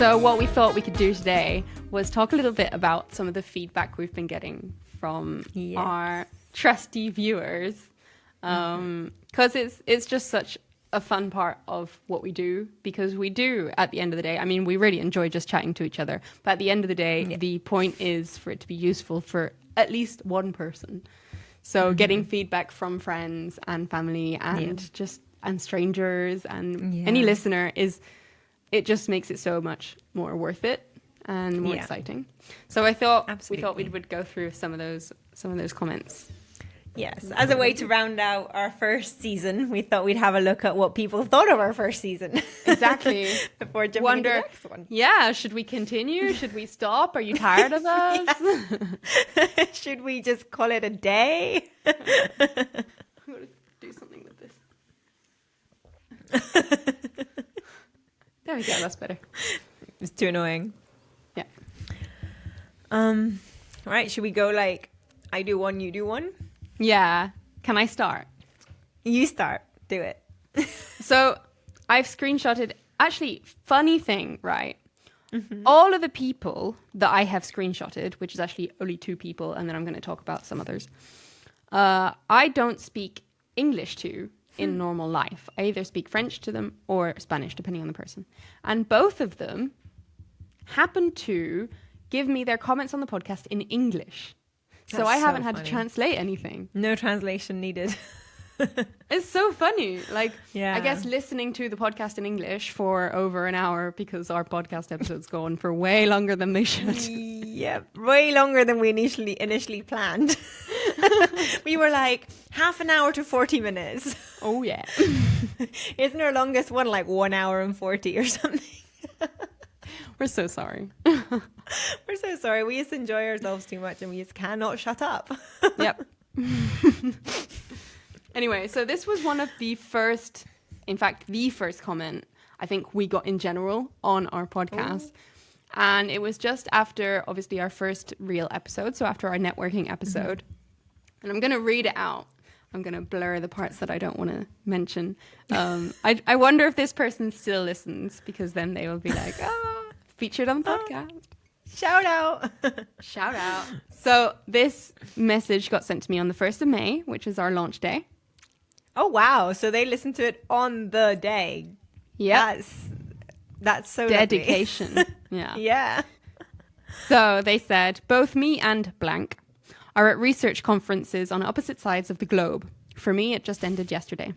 So what we thought we could do today was talk a little bit about some of the feedback we've been getting from our trusty viewers. Because it's just such a fun part of what we do, because we do, at the end of the day, I mean, we really enjoy just chatting to each other, but at the end of the day, the point is for it to be useful for at least one person. So getting feedback from friends and family and and strangers and any listener it just makes it so much more worth it and more exciting. So I thought we would go through some of those comments. Yes, as a way to round out our first season, we thought we'd have a look at what people thought of our first season. Exactly. Before jumping into the next one. Yeah, should we continue? Should we stop? Are you tired of us? Should we just call it a day? I'm going to do something with this. There we go, that's better. It's too annoying. Yeah. All right, should we go like I do one, you do one? Yeah. Can I start? You start. Do it. So I've screenshotted, actually, funny thing, right? All of the people that I have screenshotted, which is actually only 2 people, and then I'm going to talk about some others, I don't speak English to in normal life. I either speak French to them or Spanish, depending on the person. And both of them happen to give me their comments on the podcast in English. So I haven't had to translate anything. No translation needed. It's so funny. Like, I guess listening to the podcast in English for over an hour, because our podcast episodes go on for way longer than they should. Yeah, way longer than we initially planned. We were like half an hour to 40 minutes. Oh, yeah. Isn't our longest one like 1 hour and 40 or something? We're so sorry. We're so sorry. We just enjoy ourselves too much and we just cannot shut up. Yep. Anyway, so this was one of the first, in fact, the first comment I think we got in general on our podcast. Ooh. And it was just after, obviously, our first real episode. So after our networking episode. And I'm going to read it out. I'm going to blur the parts that I don't want to mention. I wonder if this person still listens, because then they will be like, featured on the podcast. Shout out. Shout out. So this message got sent to me on the 1st of May, which is our launch day. Oh, wow. So they listened to it on the day. Yeah. That's so dedication. Yeah. Yeah. So they said, both me and blank are at research conferences on opposite sides of the globe. For me, it just ended yesterday.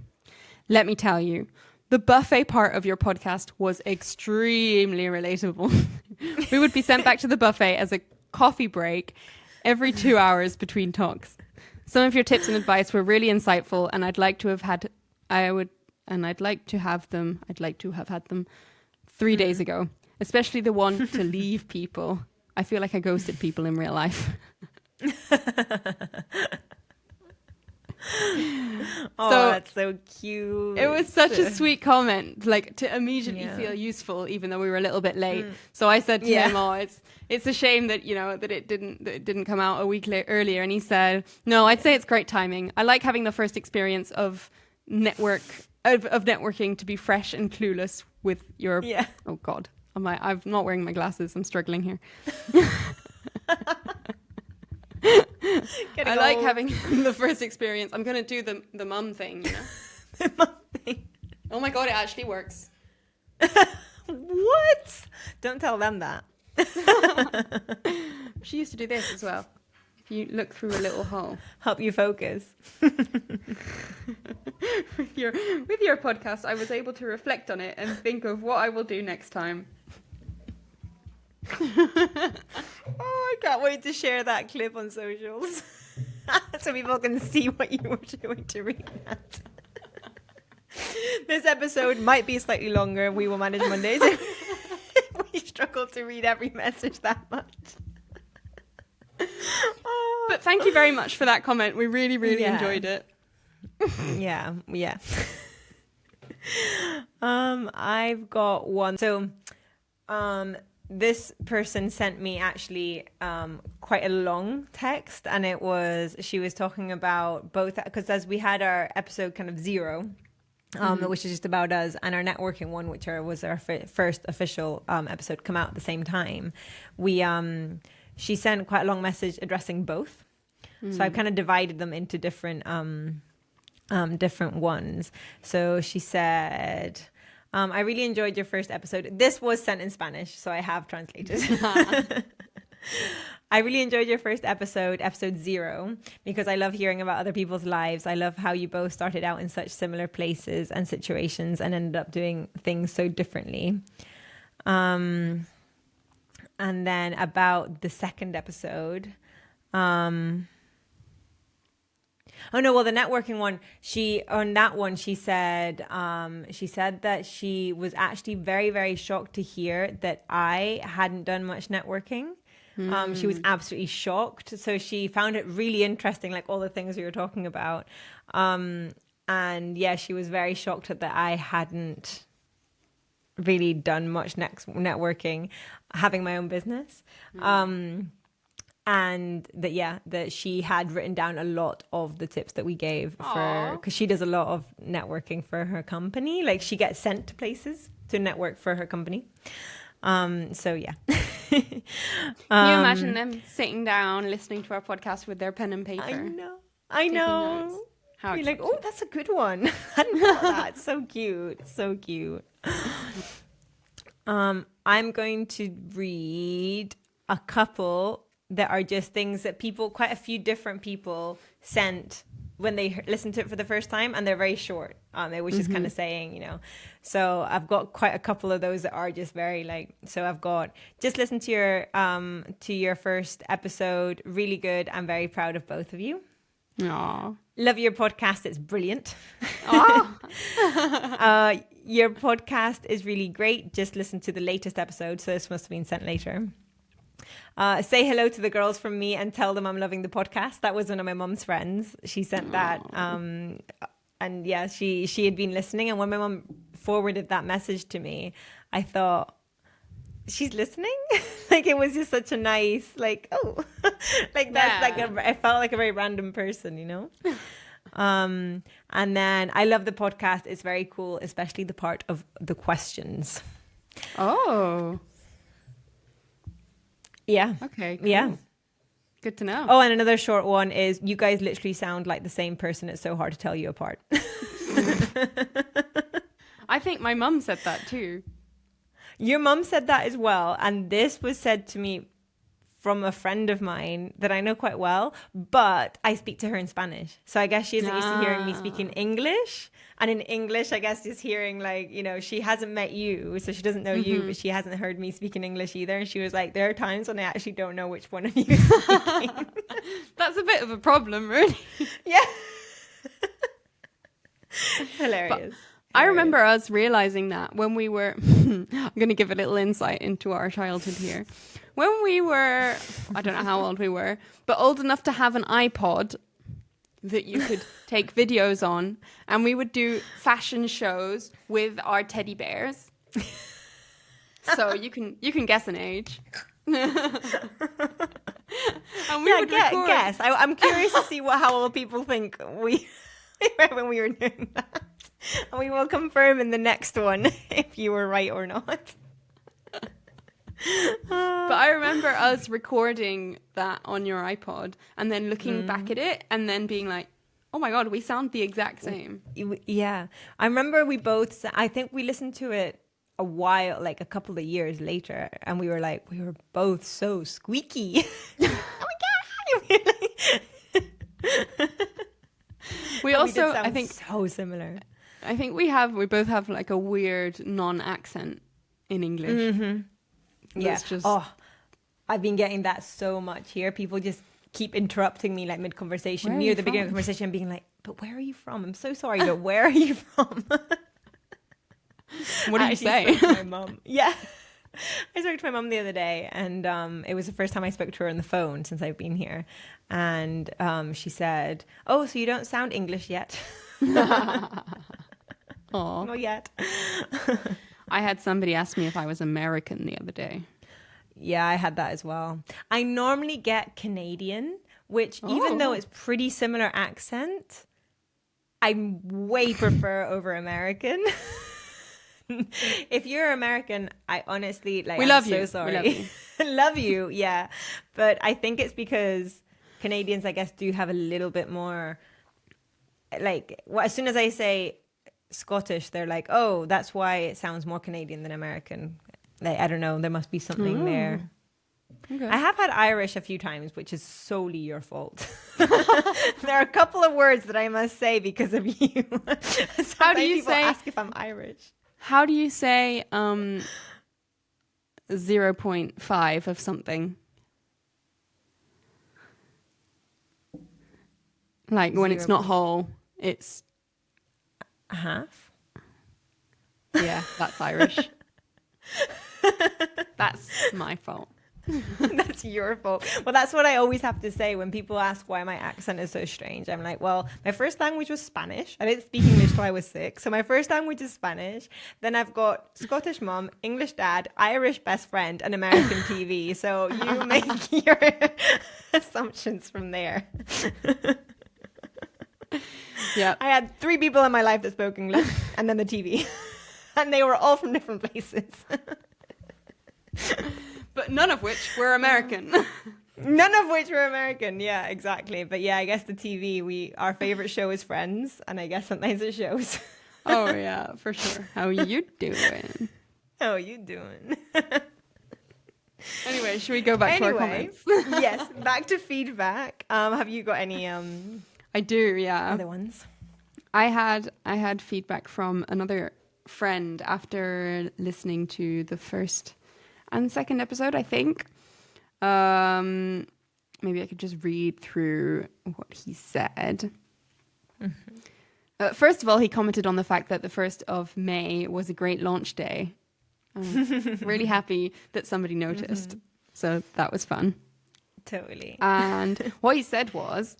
Let me tell you, the buffet part of your podcast was extremely relatable. We would be sent back to the buffet as a coffee break every 2 hours between talks. Some of your tips and advice were really insightful, and I'd like to have had them 3 days ago, especially the one to leave people. I feel like I ghosted people in real life. Oh, so, that's so cute. It was such a sweet comment, like to immediately feel useful, even though we were a little bit late. So I said to him, it's a shame that, that it didn't come out a week earlier. And he said, no, I'd say it's great timing. I like having the first experience of networking to be fresh and clueless with your, oh God, I'm not wearing my glasses. I'm struggling here. I like having the first experience. I'm going to do the mum thing, The mum thing. Oh my God, it actually works. What? Don't tell them that. She used to do this as well. If you look through a little hole. Help you focus. With your podcast, I was able to reflect on it and think of what I will do next time. Oh, I can't wait to share that clip on socials so people can see what you were doing to read that. This episode might be slightly longer. We will manage Mondays. We struggle to read every message that much. But thank you very much for that comment. We really, really enjoyed it. Yeah. I've got one. So, this person sent me actually quite a long text, and she was talking about both, because as we had our episode kind of 0, which is just about us, and our networking one, which was our first official episode, come out at the same time. She sent quite a long message addressing both. So I've kind of divided them into different ones. So she said, I really enjoyed your first episode. This was sent in Spanish, so I have translated. I really enjoyed your first episode 0, because I love hearing about other people's lives. I love how you both started out in such similar places and situations and ended up doing things so differently. And then about the second episode, the networking one, she said that she was actually very, very shocked to hear that I hadn't done much networking. She was absolutely shocked. So she found it really interesting, like all the things we were talking about. And yeah, she was very shocked that I hadn't really done much networking, having my own business. And that she had written down a lot of the tips that we gave because she does a lot of networking for her company. Like she gets sent to places to network for her company. So yeah. Can you imagine them sitting down, listening to our podcast with their pen and paper? I know. How you're like, oh, that's a good one. I hadn't thought that. So cute. So cute. I'm going to read a couple that are just things that quite a few different people sent when they listened to it for the first time, and they're very short. It was just kind of saying, so I've got quite a couple of those that are just very so I've got, just listen to your first episode, really good. I'm very proud of both of you. Aww. Love your podcast. It's brilliant. Aww. Your podcast is really great. Just listen to the latest episode. So this must have been sent later. Say hello to the girls from me and tell them I'm loving the podcast. That was one of my mum's friends. She sent that. And yeah, she had been listening. And when my mum forwarded that message to me, I thought, she's listening? It was just such a nice, I felt like a very random person, And then I love the podcast. It's very cool, especially the part of the questions. Oh. Yeah. Okay. Cool. Yeah. Good to know. Oh, and another short one is, you guys literally sound like the same person. It's so hard to tell you apart. I think my mum said that too. Your mum said that as well. And this was said to me from a friend of mine that I know quite well, but I speak to her in Spanish. So I guess she isn't used to hearing me speak in English. And in English, I guess just hearing she hasn't met you, so she doesn't know you, but she hasn't heard me speak in English either. And she was like, there are times when I actually don't know which one of you is speaking. That's a bit of a problem, really. Yeah. Hilarious. I remember us realizing that when we were, I'm going to give a little insight into our childhood here. When we were, I don't know how old we were, but old enough to have an iPod that you could take videos on, and we would do fashion shows with our teddy bears. So you can guess an age. And we would record. Guess. I'm curious to see how old people think we were when we were doing that. And we will confirm in the next one if you were right or not. But I remember us recording that on your iPod and then looking back at it and then being like, oh my God, we sound the exact same. Yeah. I remember I think we listened to it a while, a couple of years later, and we were both so squeaky. Oh my God. We also, I think, so similar. I think we both have a weird non-accent in English. Yeah. I've been getting that so much here. People just keep interrupting me mid-conversation, near the beginning of the conversation, being like, but where are you from? I'm so sorry, but where are you from? What do you say? My mom. Yeah. I spoke to my mom the other day, and it was the first time I spoke to her on the phone since I've been here. And she said, oh, so you don't sound English yet? Aww. Not yet. I had somebody ask me if I was American the other day. Yeah, I had that as well. I normally get Canadian, which even though it's pretty similar accent, I way prefer over American. If you're American, I honestly like. We love I'm you. so sorry. We love you. Love you, yeah. But I think it's because Canadians, I guess, do have a little bit more. Like, well, as soon as I say Scottish, they're like, "Oh, that's why it sounds more Canadian than American." Like, I don't know. There must be something there. Okay. I have had Irish a few times, which is solely your fault. There are a couple of words that I must say because of you. How do you say? Ask if I'm Irish. How do you say 0.5 of something? Like when it's not whole, it's a half. Yeah, that's Irish. That's my fault. That's your fault. Well, that's what I always have to say when people ask why my accent is so strange. I'm like, well, my first language was Spanish. I didn't speak English till I was 6. So my first language is Spanish. Then I've got Scottish mom, English dad, Irish best friend, and American TV. So you make your assumptions from there. Yeah. I had 3 people in my life that spoke English and then the TV. And they were all from different places. But none of which were American. None of which were American. Yeah, exactly. But yeah, I guess the TV, our favorite show is Friends. And I guess sometimes it shows. Oh, yeah, for sure. How you doing? How you doing? Anyway, should we go back to our comments? Yes, back to feedback. Have you got any I do, yeah. other ones? I had feedback from another friend after listening to the first and second episode, I think. Maybe I could just read through what he said. Mm-hmm. First of all, he commented on the fact that the 1st of May was a great launch day. Really happy that somebody noticed. Mm-hmm. So that was fun. Totally. And what he said was,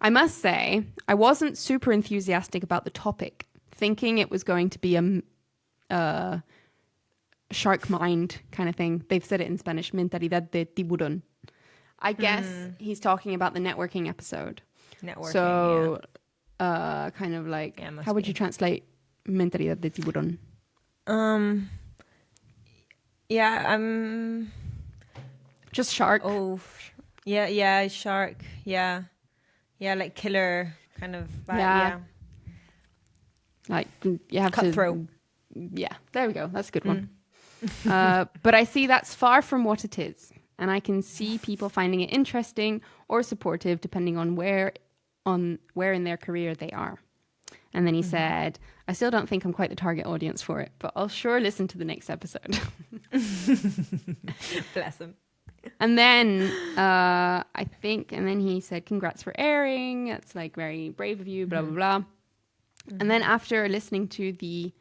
I must say, I wasn't super enthusiastic about the topic, thinking it was going to be a shark mind kind of thing. They've said it in Spanish, mentalidad de tiburón. I guess he's talking about the networking episode. Networking, so, kind of like, how would you translate mentalidad de tiburón? Just shark. Oh, yeah, shark. Yeah, like killer kind of vibe. Yeah. Like you have cutthroat. Yeah, there we go. That's a good one. But I see that's far from what it is, and I can see people finding it interesting or supportive depending on where in their career they are. And then he said, I still don't think I'm quite the target audience for it, but I'll sure listen to the next episode. Bless him. And then I think, and then he said, congrats for airing. It's like very brave of you, blah, blah, blah. And then after listening to the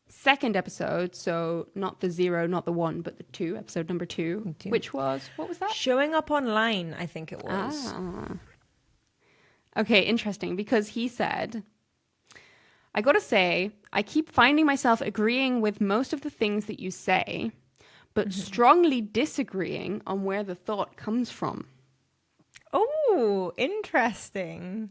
second episode, so not the 0, not the 1, but the 2, episode number 2, which was, what was that? Showing up online, I think it was. Okay, interesting, because he said, I gotta say, I keep finding myself agreeing with most of the things that you say, but strongly disagreeing on where the thought comes from. Oh, interesting.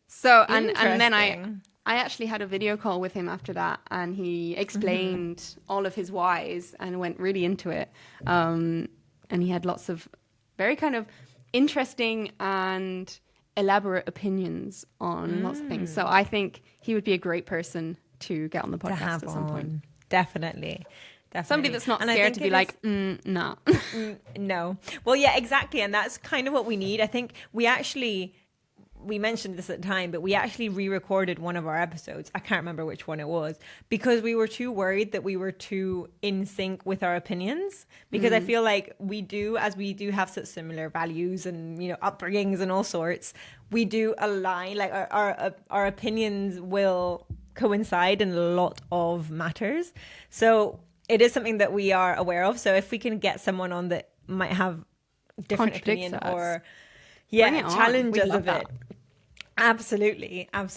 So, and then I actually had a video call with him after that, and he explained all of his whys and went really into it. And he had lots of very kind of interesting and elaborate opinions on lots of things. So I think he would be a great person to get on the podcast at some point. Definitely. Somebody that's not scared to be like, nah. No. Well, yeah, exactly. And that's kind of what we need. I think we mentioned this at the time, but we actually re-recorded one of our episodes. I can't remember which one it was, because we were too worried that we were too in sync with our opinions. Because I feel like we do have such similar values and, upbringings and all sorts. We do align, like our opinions will coincide in a lot of matters. So it is something that we are aware of. So if we can get someone on that might have different opinion or challenges of it. Absolutely. Yeah.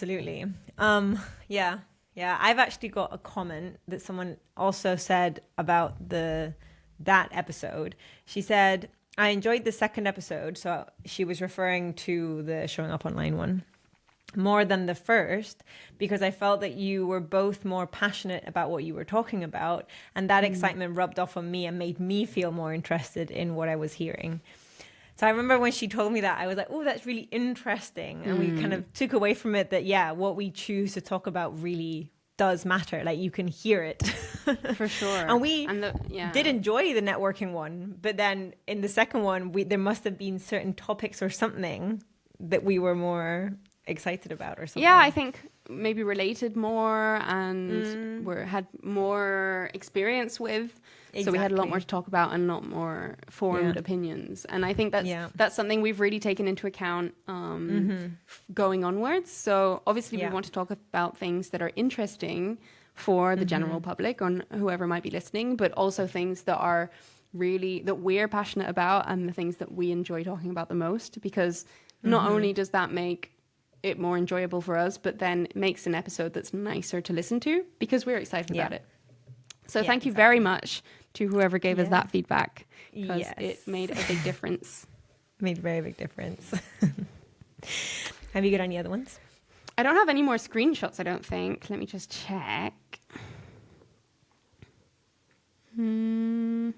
I've actually got a comment that someone also said about that episode. She said, I enjoyed the second episode. So she was referring to the Showing Up Online one. more than the first, because I felt that you were both more passionate about what you were talking about, and that excitement rubbed off on me and made me feel more interested in what I was hearing. So I remember when she told me that, I was like, oh, that's really interesting. And we kind of took away from it that, yeah, what we choose to talk about really does matter. Like, you can hear it. For sure. And we did enjoy the networking one, but then in the second one, there must have been certain topics or something that we were more excited about or something. Yeah, I think maybe related more and had more experience with. Exactly. So we had a lot more to talk about and a lot more formed opinions. And I think that's something we've really taken into account going onwards. So obviously we want to talk about things that are interesting for the general public or whoever might be listening, but also things that are really, that we're passionate about and the things that we enjoy talking about the most, because not only does that make it more enjoyable for us, but then it makes an episode that's nicer to listen to because we're excited about it. So thank you very much to whoever gave us that feedback, because it made a big difference. Made a very big difference. Have you got any other ones? I don't have any more screenshots, I don't think. Let me just check. No.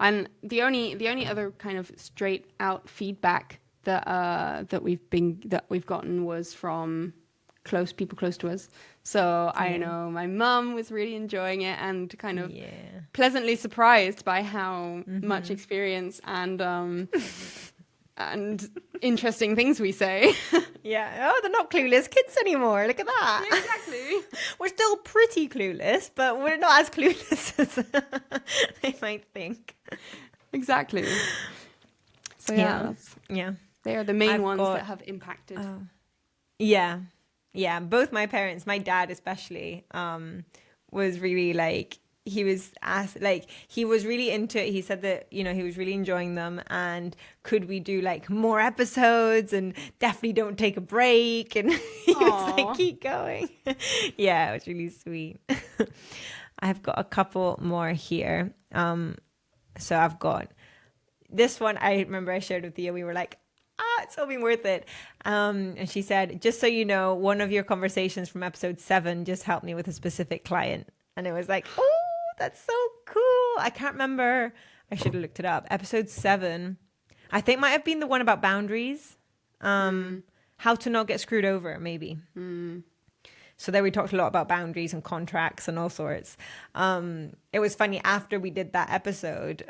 And the only other kind of straight out feedback that we've gotten was from people close to us. So I know my mum was really enjoying it and kind of pleasantly surprised by how much experience and interesting things we say. Oh, they're not clueless kids anymore. Look at that. Yeah, exactly. We're still pretty clueless, but we're not as clueless as they might think. Exactly. So they are the main ones that have impacted. Both my parents, my dad especially, was really like, he was really into it. He said that, he was really enjoying them, and could we do like more episodes, and definitely don't take a break, and he was like, keep going. Yeah, it was really sweet. I've got a couple more here. So I've got this one. I remember I shared with Thea. We were like, it's so been worth it. And she said, just so you know, one of your conversations from episode 7 just helped me with a specific client. And it was like, oh, that's so cool. I can't remember. I should have looked it up. Episode 7, I think might have been the one about boundaries. How to not get screwed over, maybe. So there we talked a lot about boundaries and contracts and all sorts. It was funny, after we did that episode,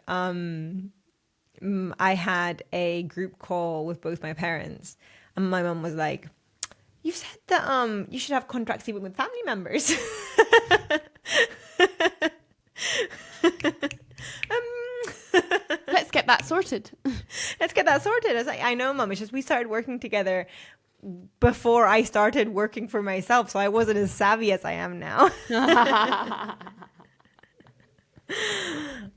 I had a group call with both my parents, and my mum was like, "You said that you should have contracts even with family members." Let's get that sorted. Let's get that sorted. I was like, I know, Mum. It's just we started working together before I started working for myself, so I wasn't as savvy as I am now.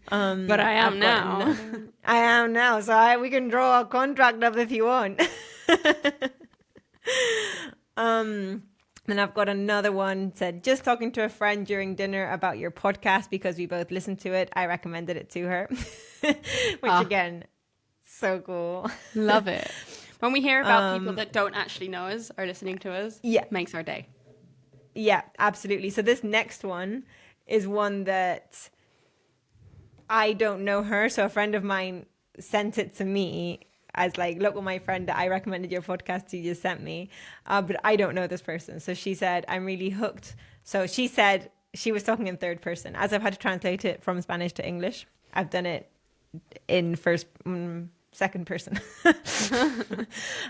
But I am now. I am now, so we can draw a contract up if you want. Then I've got another one, said, just talking to a friend during dinner about your podcast because we both listened to it. I recommended it to her. Which again, so cool. Love it. When we hear about people that don't actually know us or listening to us, makes our day. Yeah, absolutely. So this next one is one that I don't know her. So a friend of mine sent it to me as like, look what my friend that I recommended your podcast to just sent me. But I don't know this person. So she said, I'm really hooked. So she said, she was talking in third person. As I've had to translate it from Spanish to English, I've done it in second person.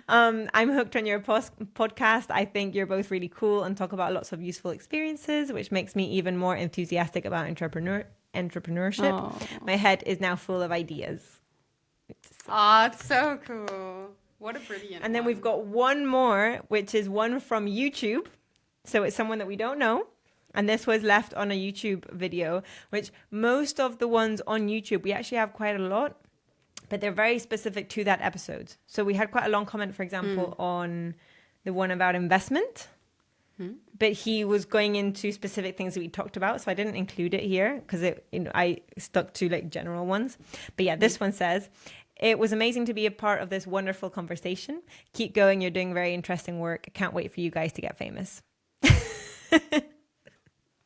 I'm hooked on your podcast. I think you're both really cool and talk about lots of useful experiences, which makes me even more enthusiastic about entrepreneurship. Aww. My head is now full of ideas. It's so cool. What a brilliant And then we've got one more, which is one from YouTube. So it's someone that we don't know. And this was left on a YouTube video, which most of the ones on YouTube, we actually have quite a lot, but they're very specific to that episode. So we had quite a long comment, for example, on the one about investment, but he was going into specific things that we talked about. So I didn't include it here because I stuck to like general ones. But yeah, this one says, It was amazing to be a part of this wonderful conversation. Keep going. You're doing very interesting work. I can't wait for you guys to get famous.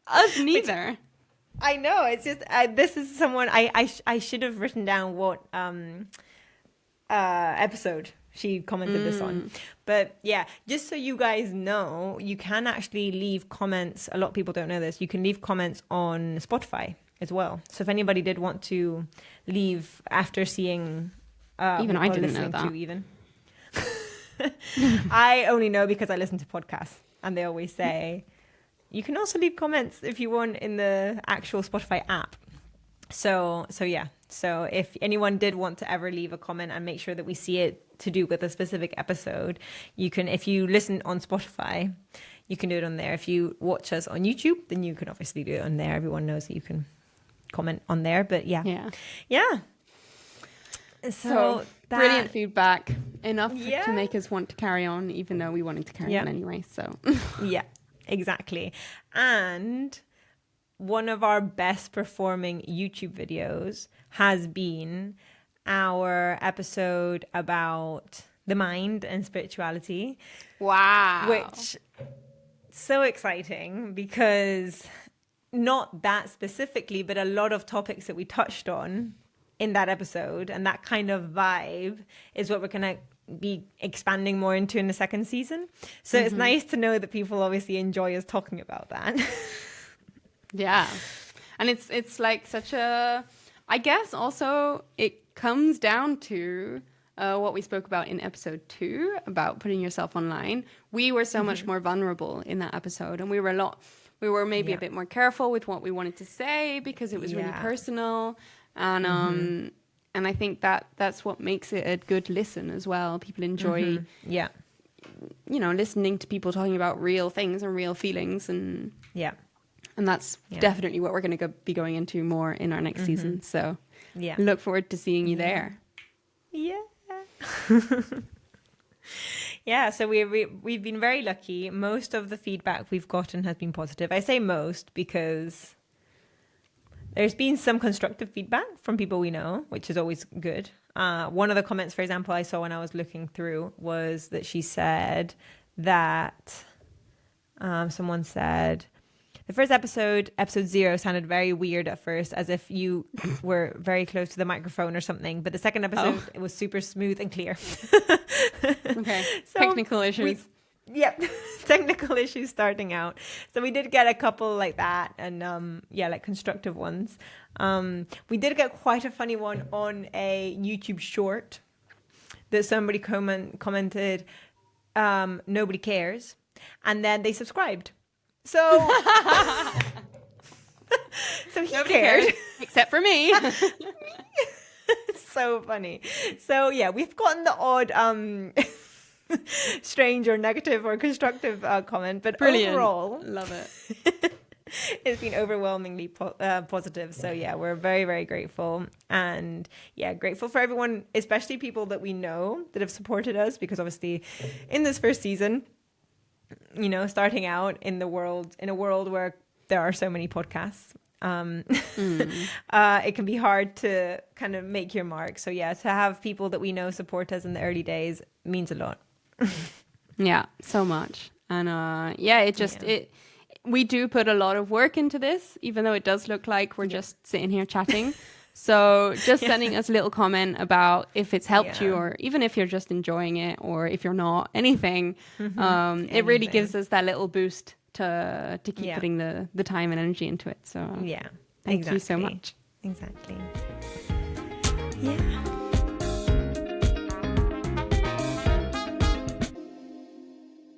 Us neither. I know. It's just this is someone I should have written down what episode she commented this on. But yeah, just so you guys know, you can actually leave comments. A lot of people don't know this. You can leave comments on Spotify as well. So if anybody did want to leave after seeing, even I didn't know that. I only know because I listen to podcasts, and they always say you can also leave comments if you want in the actual Spotify app. So yeah. So if anyone did want to ever leave a comment and make sure that we see it to do with a specific episode, you can. If you listen on Spotify, you can do it on there. If you watch us on YouTube, then you can obviously do it on there. Everyone knows that you can comment on there. But yeah. So brilliant feedback. Enough to make us want to carry on, even though we wanted to carry on anyway. So yeah, exactly. And one of our best performing YouTube videos has been our episode about the mind and spirituality. Wow. Which so exciting, because not that specifically, but a lot of topics that we touched on in that episode and that kind of vibe is what we're going to be expanding more into in the second season. So it's nice to know that people obviously enjoy us talking about that. Yeah. And it's like such a, I guess also it comes down to what we spoke about in episode 2 about putting yourself online. We were so much more vulnerable in that episode, and we were maybe a bit more careful with what we wanted to say because it was really personal. And and I think that's what makes it a good listen as well. People enjoy listening to people talking about real things and real feelings, and that's definitely what we're going to be going into more in our next season. So look forward to seeing you there. Yeah, so we've been very lucky. Most of the feedback we've gotten has been positive. I say most because there's been some constructive feedback from people we know, which is always good. One of the comments, for example, I saw when I was looking through was that she said that someone said, the first episode 0, sounded very weird at first, as if you were very close to the microphone or something. But the second episode, it was super smooth and clear. Okay, so technical issues. Technical issues starting out. So we did get a couple like that, and like constructive ones. We did get quite a funny one on a YouTube short that somebody commented, nobody cares, and then they subscribed. So he cared. Except for me. It's so funny. So yeah, we've gotten the odd strange or negative or constructive comment, but brilliant. Overall, love it. It's been overwhelmingly positive. So yeah, we're very, very grateful, and grateful for everyone, especially people that we know that have supported us, because obviously in this first season, starting out in a world where there are so many podcasts, it can be hard to kind of make your mark. So to have people that we know support us in the early days means a lot. Yeah, so much. And we do put a lot of work into this, even though it does look like we're just sitting here chatting. So just sending us a little comment about if it's helped you, or even if you're just enjoying it, or if you're not, anything. It really gives us that little boost to keep putting the time and energy into it. So thank you so much. Exactly. Yeah.